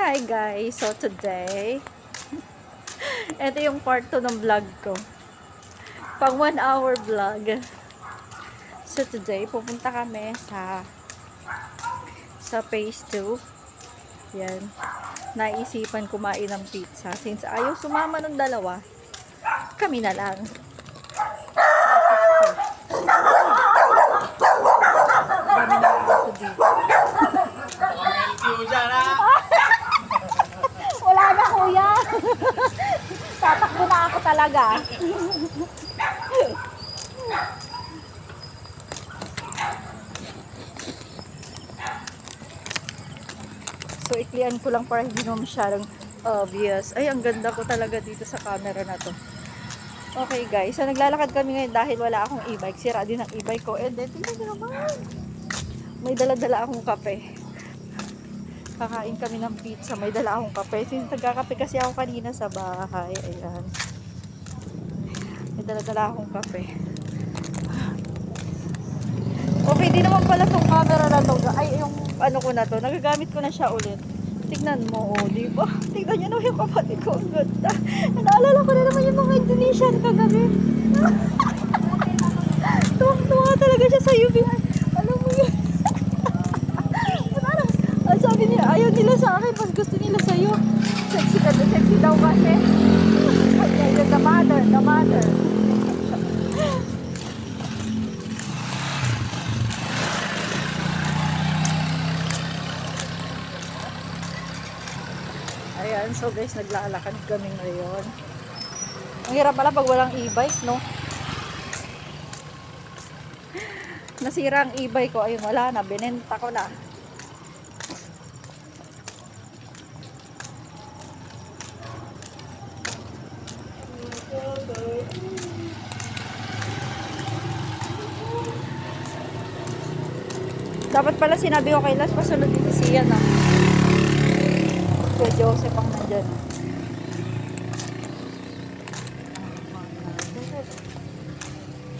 Hi guys! So today, ito yung part 2 ng vlog ko. Pang 1 hour vlog. So today, pupunta kami sa phase 2. Yan. Naisipan kumain ng pizza. Since ayaw sumama ng dalawa, kami na lang. Dami na ako dito. Wala na kuya. Tatakbo na ako talaga. So iklian ko lang para hindi naman masyadong obvious. Ay, ang ganda ko talaga dito sa camera na to. Okay guys, so naglalakad kami ngayon dahil wala akong e-bike. Sira din ang e-bike ko. And then, tingnan nyo naman. May dala-dala akong kape. Kakain kami ng pizza. May dala akong kape. Since nagkakape kasi ako kanina sa bahay. Ayan. May dala-dala akong kape. Okay, di naman pala tong camera na to. Ay, yung ano ko na to. Nagagamit ko na siya ulit. Tignan mo, di ba? Tignan nyo naman yung kapatid ko. Ang ganda. Naalala ko na naman yung mga Indonesian kagabi. Tuwang-tuwa talaga siya sa UV. Alam mo yun. Sabi niya, ayaw nila sa akin, mas gusto nila sa'yo. Sexy ka, sexy daw kasi. The mother. Ayan, so guys, naglalakad kami ngayon. Ang hirap pala pag walang e-bike, no? Nasira ang e-bike ko, ayun, wala na, binenta ko na. Dapat pala sinabi ko kay Las, pasunod dito siya na. Kuya Joseph ang nandyan.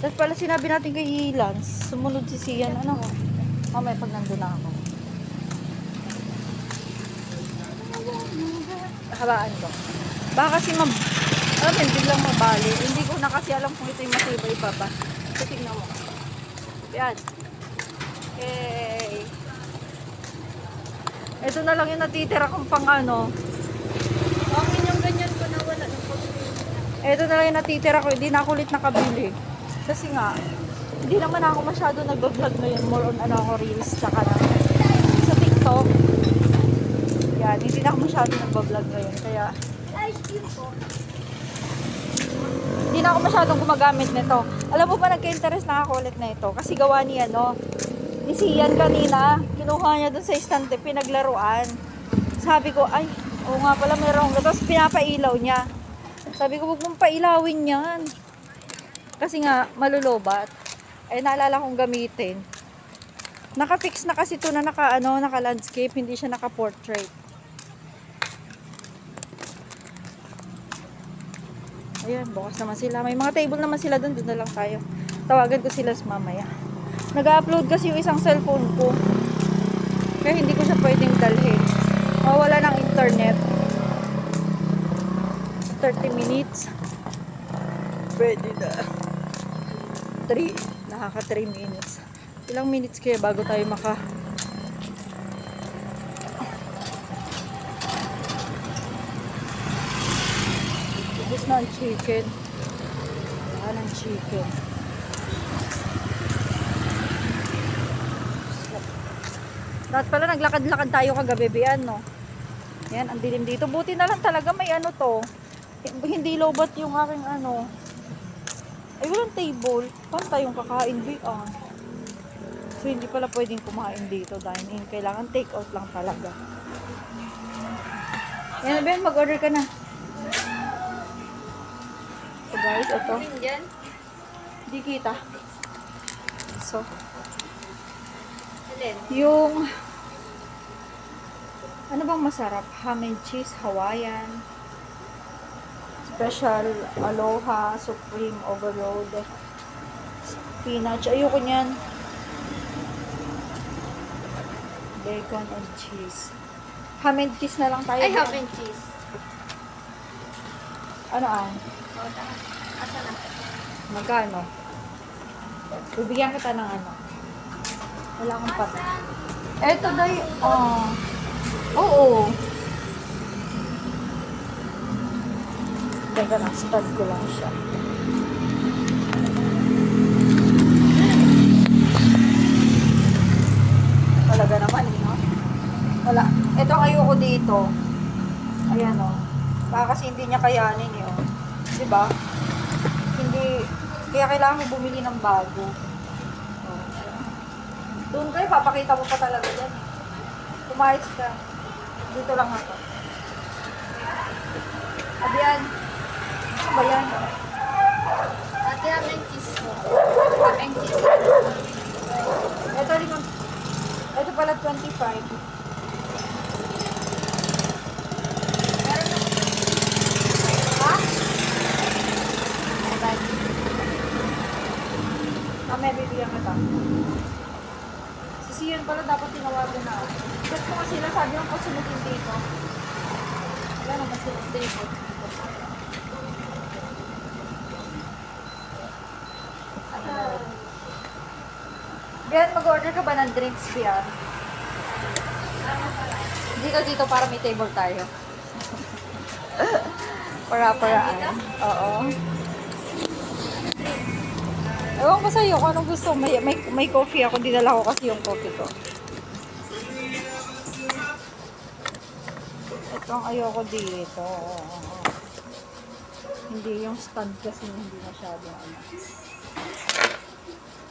Dapat pala sinabi natin kay Lance, sumunod si Sian, ano? May pag nandun na ako. Habaan ko. Baka kasi alam mo, biglang mabali. Hindi ko na kasi alam kung ito yung matibay pa ba. So, tingnan mo. Yan. Okay. Ito na lang yung natitira kong pang ano. Bakit yung ganyan ko nawala ng Ito na lang yung natitira ko. Hindi na ako ulit nakabili. Kasi nga, hindi naman ako masyado nag-vlog ngayon. More on ano ako, reels. Tsaka na sa TikTok. Yan. Hindi na ako masyado nag-vlog ngayon. Kaya, hindi na ako masyadong gumagamit nito. Alam mo ba, nagka-interest na ako ulit na ito. Kasi gawa niya, no? Ni Sian kanina, kinuha niya dun sa estante, pinaglaruan. Sabi ko, ay, oo nga pala, meron. Tapos pinapailaw niya. Sabi ko, huwag mong pailawin yan. Kasi nga, malulobat. Ay, naalala kong gamitin. Naka-fix na kasi ito na naka-landscape, hindi siya naka-portrait. Ayan, bukas naman sila. May mga table naman sila doon na lang tayo. Tawagan ko sila mamaya. Nag-upload kasi yung isang cellphone ko. Kaya hindi ko siya pwedeng dalhin. Mawala ng internet. 30 minutes. Pwede na. 3 minutes. Ilang minutes kaya bago tayo ubos na ang chicken. Wala ng chicken. Dapat pala naglakad-lakad tayo kagabi, no? Yan, ang dilim dito. Buti na lang talaga may ano to. Hindi lobat yung aking ano. Ay, walang table. Paano tayong kakain, bian? So, hindi pala pwedeng kumain dito. Dine-in. Kailangan take out lang talaga. Yan, Ben, mag-order ka na. So, guys, ito. Hindi kita. So, yung ano bang masarap? Ham and cheese, Hawaiian, special, aloha, supreme, overload, spinach. Ayoko niyan. Bacon and cheese. Ham and cheese na lang tayo. Ay, ham and cheese. Ano ah? O, tara. Asa na? Magkano? Bibigyan kita ng ano. Wala akong pat. Asan? Eto day, oo. Teka na, stud ko lang siya. Talaga naman, no? Wala. Ito ayoko dito. Ayan, oh. Baka kasi hindi niya kayanin, eh, oh. Diba? Hindi, kaya kailangan mo bumili ng bago. Oh. Doon kayo, papakita mo pa talaga dyan. Kumayos ka. Dito lang ako. Abiyan. Ano ba yan? Ate, ham and cheese mo. Ham and cheese. Ito, ito pala 25. Meron ako. Ha? May bibigyan kita. Si Sian pala dapat tinawagan na. Kasi ko sila sabi ng pasunugin dito. Wala naman sila dito. Bian, mag-order ka ba ng drinks, Bian? Dito para may table tayo. Para-paraan. Oo. Ewan ko sa'yo kung anong gusto. May coffee ako. Dinala ko kasi yung coffee ko. Ito ang ayoko dito. Hindi yung stand kasi hindi masyado ano.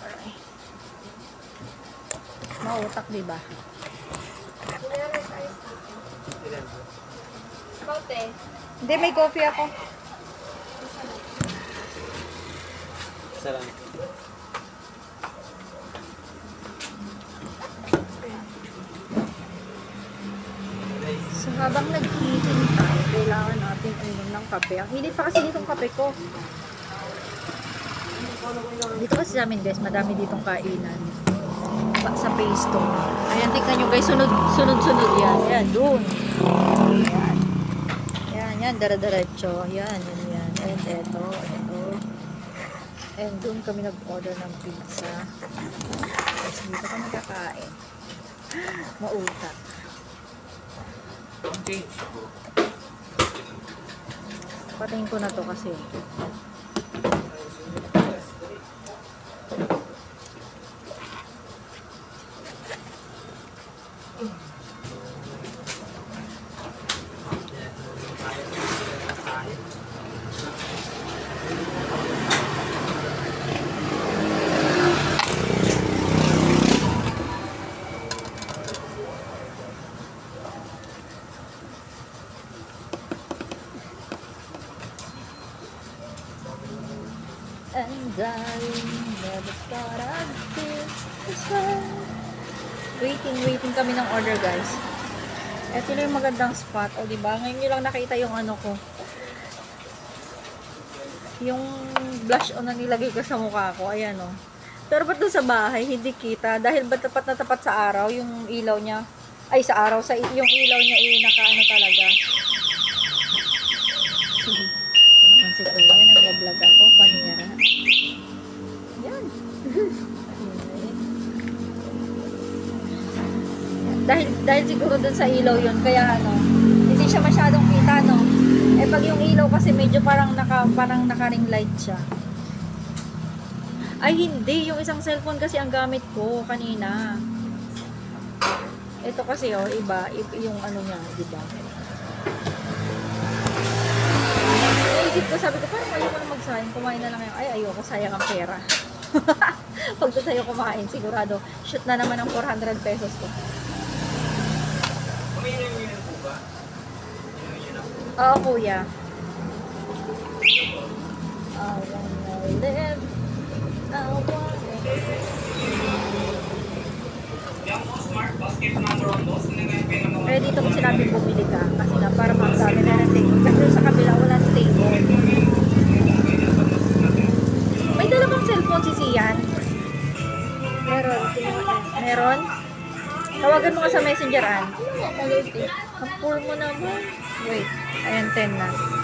Alright. Mautak, diba? Meron tayo. Kaute. Hindi, may coffee ako. Isa lang. So, habang naghihintay, kailangan natin uminom ng kape. Ang init pa kasi ditong kape ko. Dito kasi sa amin, guys, madami ditong kainan. Sa Pasto. Ayan, tingnan nyo, guys. Sunod-sunod yan. Ayan, doon. Ayan. Yan, dara-diretso. Yan. And eto. And doon kami nag-order ng pizza. Tapos dito kami kakain. Mautak. Okay. Patayin ko na to kasi. And I never thought I'd feel this way. Waiting kami ng order, guys. Ito na yung magandang spot. O, diba? Ngayon nyo lang nakita yung ano ko. Yung blush on na nilagay ko sa mukha ko. Ayan, o. Pero ba't doon sa bahay, hindi kita? Dahil ba tapat na tapat sa araw, yung ilaw niya. Ay, sa araw. Yung ilaw niya, nakaano talaga. Naman si Kuya, nag-vlog ako, panira. Yan. dahil siguro dun sa ilaw yun, kaya ano, hindi siya masyadong kita, no? Eh, pag yung ilaw kasi medyo parang naka-ring light siya. Ay, hindi. Yung isang cellphone kasi ang gamit ko kanina. Ito kasi, oh, iba. Yung ano niya, diba? Naisip ko, sabi ko, parang ayoko na magsayang. Kumain na lang yung, ay, ayoko, sayang ang pera. Pag doon tayo kumain, sigurado, shoot na naman ang 400 pesos ko. Umiinom po ba? Oo, kuya. I wanna live. I wanna Kaya dito ko sinabi bumili ka kasi nga para magsabi na ng table. Kasi sa kabila wala ng table. May dala bang cellphone si Sian? Meron. Meron? Tawagan mo ka sa messenger, Ann. Maliit eh. Ang poor mo naman. Wait, ayan 10 na.